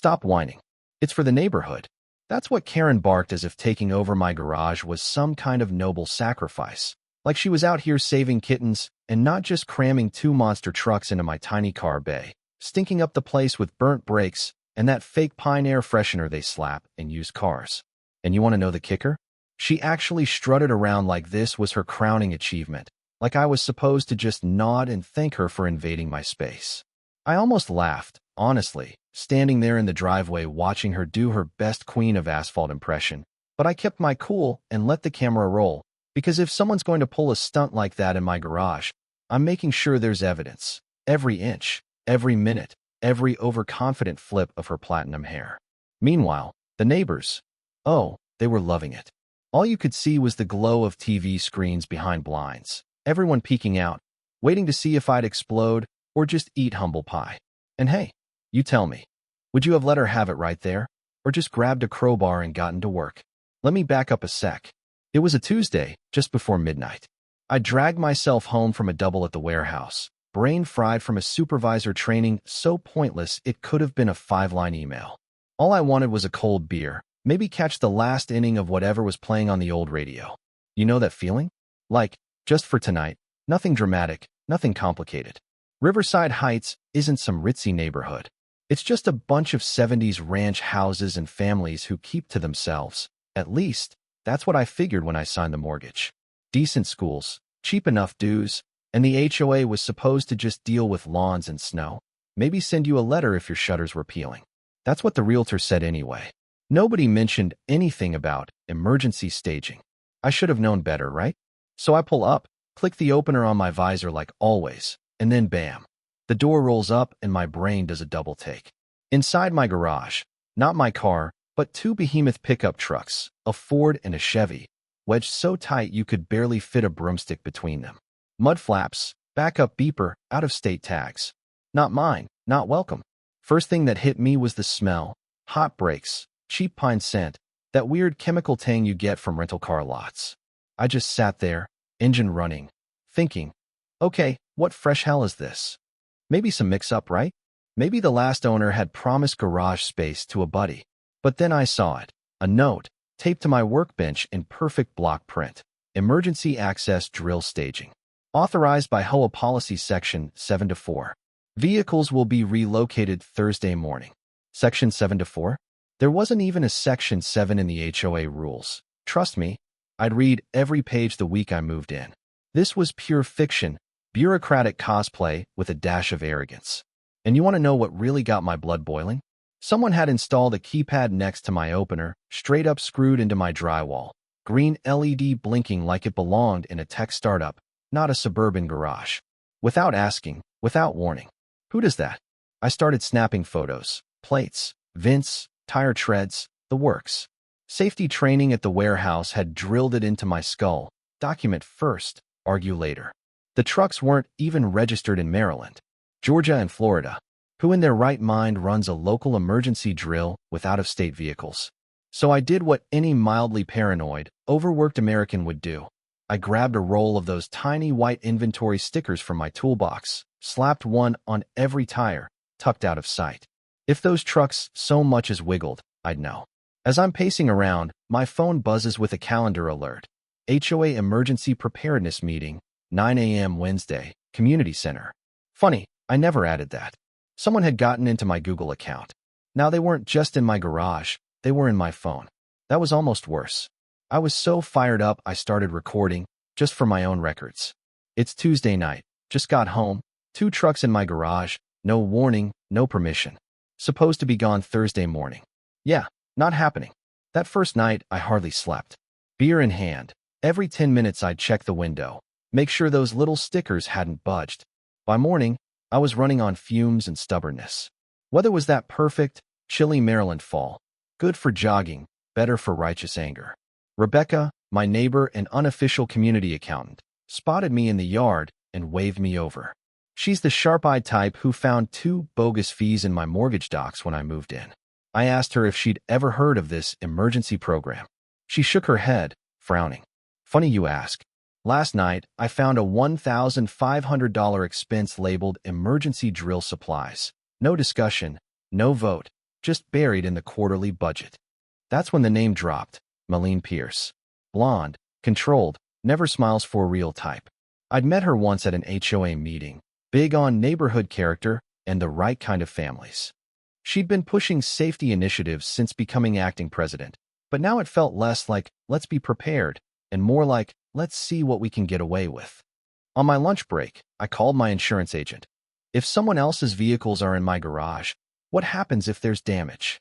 Stop whining. It's for the neighborhood. That's what Karen barked, as if taking over my garage was some kind of noble sacrifice. Like she was out here saving kittens and not just cramming two monster trucks into my tiny car bay, stinking up the place with burnt brakes and that fake pine air freshener they slap in used cars. And you want to know the kicker? She actually strutted around like this was her crowning achievement, like I was supposed to just nod and thank her for invading my space. I almost laughed, honestly, standing there in the driveway watching her do her best Queen of Asphalt impression, but I kept my cool and let the camera roll, because if someone's going to pull a stunt like that in my garage, I'm making sure there's evidence. Every inch, every minute, every overconfident flip of her platinum hair. Meanwhile, the neighbors, oh, they were loving it. All you could see was the glow of TV screens behind blinds, everyone peeking out, waiting to see if I'd explode or just eat humble pie. And hey, you tell me, would you have let her have it right there, or just grabbed a crowbar and gotten to work? Let me back up a sec. It was a Tuesday, just before midnight. I dragged myself home from a double at the warehouse, brain fried from a supervisor training so pointless it could have been a 5-line email. All I wanted was a cold beer, maybe catch the last inning of whatever was playing on the old radio. You know that feeling? Like, just for tonight, nothing dramatic, nothing complicated. Riverside Heights isn't some ritzy neighborhood. It's just a bunch of 70s ranch houses and families who keep to themselves. At least, that's what I figured when I signed the mortgage. Decent schools, cheap enough dues, and the HOA was supposed to just deal with lawns and snow. Maybe send you a letter if your shutters were peeling. That's what the realtor said anyway. Nobody mentioned anything about emergency staging. I should have known better, right? So I pull up, click the opener on my visor like always, and then bam. The door rolls up and my brain does a double take. Inside my garage, not my car, but two behemoth pickup trucks, a Ford and a Chevy, wedged so tight you could barely fit a broomstick between them. Mud flaps, backup beeper, out-of-state tags. Not mine, not welcome. First thing that hit me was the smell. Hot brakes, cheap pine scent, that weird chemical tang you get from rental car lots. I just sat there, engine running, thinking, okay, what fresh hell is this? Maybe some mix-up, right? Maybe the last owner had promised garage space to a buddy. But then I saw it, a note, taped to my workbench in perfect block print. Emergency access drill staging. Authorized by HOA Policy Section 7-4. Vehicles will be relocated Thursday morning. Section 7-4? There wasn't even a Section 7 in the HOA rules. Trust me, I'd read every page the week I moved in. This was pure fiction, bureaucratic cosplay with a dash of arrogance. And you want to know what really got my blood boiling? Someone had installed a keypad next to my opener, straight up screwed into my drywall. Green LED blinking like it belonged in a tech startup, not a suburban garage. Without asking, without warning. Who does that? I started snapping photos, plates, vents, tire treads, the works. Safety training at the warehouse had drilled it into my skull. Document first, argue later. The trucks weren't even registered in Maryland, Georgia, and Florida. Who in their right mind runs a local emergency drill with out-of-state vehicles? So I did what any mildly paranoid, overworked American would do. I grabbed a roll of those tiny white inventory stickers from my toolbox, slapped one on every tire, tucked out of sight. If those trucks so much as wiggled, I'd know. As I'm pacing around, my phone buzzes with a calendar alert. HOA Emergency Preparedness Meeting, 9 a.m. Wednesday, Community Center. Funny, I never added that. Someone had gotten into my Google account. Now they weren't just in my garage, they were in my phone. That was almost worse. I was so fired up I started recording, just for my own records. It's Tuesday night, just got home, 2 trucks in my garage, no warning, no permission. Supposed to be gone Thursday morning. Yeah, not happening. That first night, I hardly slept. Beer in hand. Every 10 minutes I'd check the window, make sure those little stickers hadn't budged. By morning, I was running on fumes and stubbornness. Weather was that perfect, chilly Maryland fall. Good for jogging, better for righteous anger. Rebecca, my neighbor and unofficial community accountant, spotted me in the yard and waved me over. She's the sharp-eyed type who found 2 bogus fees in my mortgage docs when I moved in. I asked her if she'd ever heard of this emergency program. She shook her head, frowning. Funny you ask. Last night, I found a $1,500 expense labeled emergency drill supplies. No discussion, no vote, just buried in the quarterly budget. That's when the name dropped. Malene Pierce. Blonde, controlled, never smiles for real type. I'd met her once at an HOA meeting, big on neighborhood character and the right kind of families. She'd been pushing safety initiatives since becoming acting president, but now it felt less like, let's be prepared, and more like, let's see what we can get away with. On my lunch break, I called my insurance agent. If someone else's vehicles are in my garage, what happens if there's damage?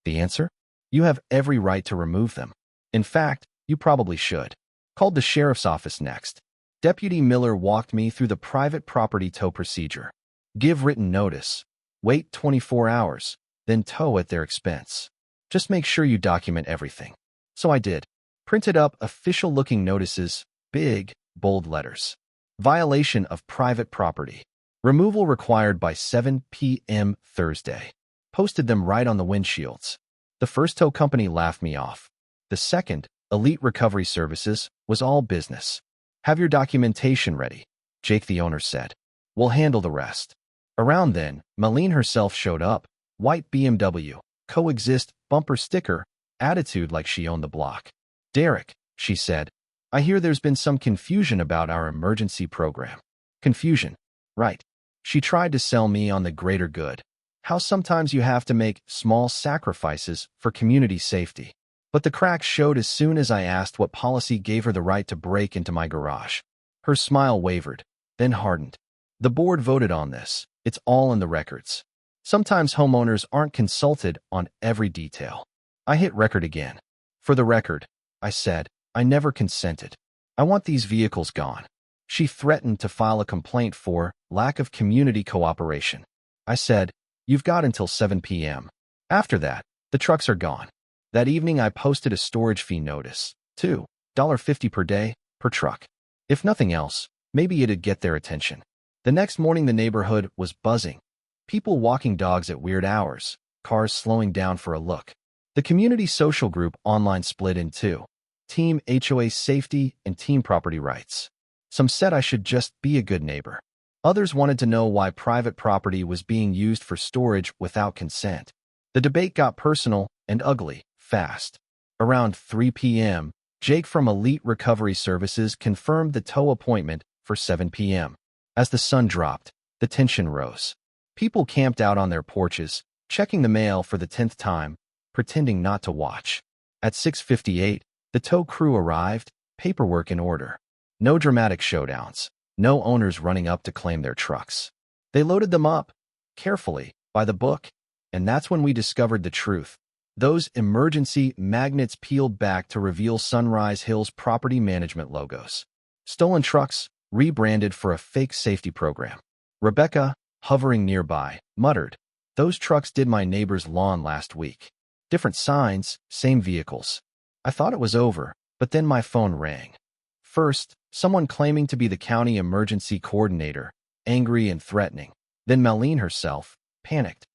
The answer? You have every right to remove them. In fact, you probably should. Called the sheriff's office next. Deputy Miller walked me through the private property tow procedure. Give written notice. Wait 24 hours, then tow at their expense. Just make sure you document everything. So I did. Printed up official-looking notices, big, bold letters. Violation of private property. Removal required by 7 p.m. Thursday. Posted them right on the windshields. The first tow company laughed me off. The second, Elite Recovery Services, was all business. Have your documentation ready, Jake the owner said. We'll handle the rest. Around then, Malene herself showed up. White BMW, coexist, bumper sticker, attitude like she owned the block. Derek, she said, I hear there's been some confusion about our emergency program. Confusion. Right. She tried to sell me on the greater good. How sometimes you have to make small sacrifices for community safety. But the cracks showed as soon as I asked what policy gave her the right to break into my garage. Her smile wavered, then hardened. The board voted on this. It's all in the records. Sometimes homeowners aren't consulted on every detail. I hit record again. For the record, I said, I never consented. I want these vehicles gone. She threatened to file a complaint for lack of community cooperation. I said, you've got until 7 p.m. After that, the trucks are gone. That evening, I posted a storage fee notice, $2.50 per day, per truck. If nothing else, maybe it'd get their attention. The next morning, the neighborhood was buzzing. People walking dogs at weird hours, cars slowing down for a look. The community social group online split in two. Team HOA Safety and Team Property Rights. Some said I should just be a good neighbor. Others wanted to know why private property was being used for storage without consent. The debate got personal and ugly, fast. Around 3 p.m., Jake from Elite Recovery Services confirmed the tow appointment for 7 p.m. As the sun dropped, the tension rose. People camped out on their porches, checking the mail for the 10th time, pretending not to watch. At 6:58, the tow crew arrived, paperwork in order. No dramatic showdowns, no owners running up to claim their trucks. They loaded them up, carefully, by the book, and that's when we discovered the truth. Those emergency magnets peeled back to reveal Sunrise Hills property management logos. Stolen trucks, rebranded for a fake safety program. Rebecca, hovering nearby, muttered, "Those trucks did my neighbor's lawn last week. Different signs, same vehicles." I thought it was over, but then my phone rang. First, someone claiming to be the county emergency coordinator, angry and threatening. Then Malene herself, panicked.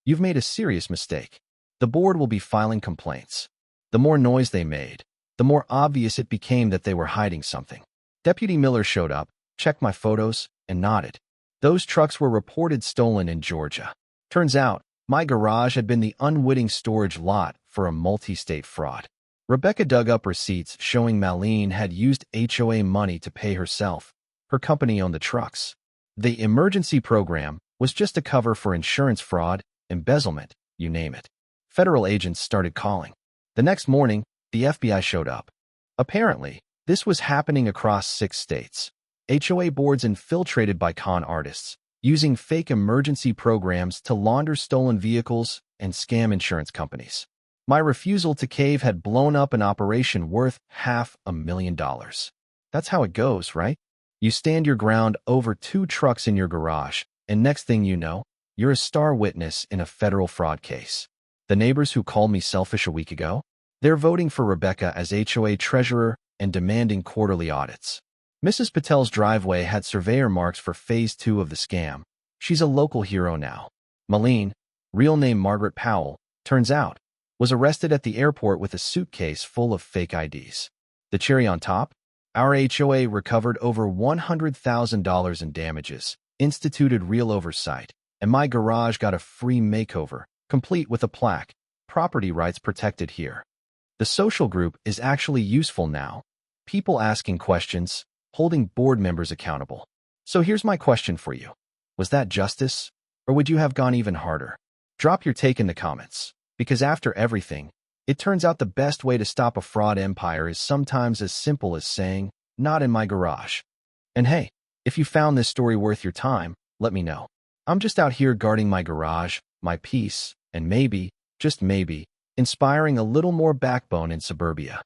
"You've made a serious mistake. The board will be filing complaints." The more noise they made, the more obvious it became that they were hiding something. Deputy Miller showed up, checked my photos, and nodded. Those trucks were reported stolen in Georgia. Turns out, my garage had been the unwitting storage lot for a multi-state fraud. Rebecca dug up receipts showing Malene had used HOA money to pay herself. Her company owned the trucks. The emergency program was just a cover for insurance fraud, embezzlement, you name it. Federal agents started calling. The next morning, the FBI showed up. Apparently, this was happening across 6 states. HOA boards infiltrated by con artists, using fake emergency programs to launder stolen vehicles and scam insurance companies. My refusal to cave had blown up an operation worth $500,000. That's how it goes, right? You stand your ground over 2 trucks in your garage, and next thing you know, you're a star witness in a federal fraud case. The neighbors who called me selfish a week ago? They're voting for Rebecca as HOA treasurer and demanding quarterly audits. Mrs. Patel's driveway had surveyor marks for Phase 2 of the scam. She's a local hero now. Malene, real name Margaret Powell, turns out, was arrested at the airport with a suitcase full of fake IDs. The cherry on top? Our HOA recovered over $100,000 in damages, instituted real oversight, and my garage got a free makeover, complete with a plaque, "Property rights protected here." The social group is actually useful now. People asking questions, holding board members accountable. So here's my question for you. Was that justice? Or would you have gone even harder? Drop your take in the comments. Because after everything, it turns out the best way to stop a fraud empire is sometimes as simple as saying, "Not in my garage." And hey, if you found this story worth your time, let me know. I'm just out here guarding my garage, my peace, and maybe, just maybe, inspiring a little more backbone in suburbia.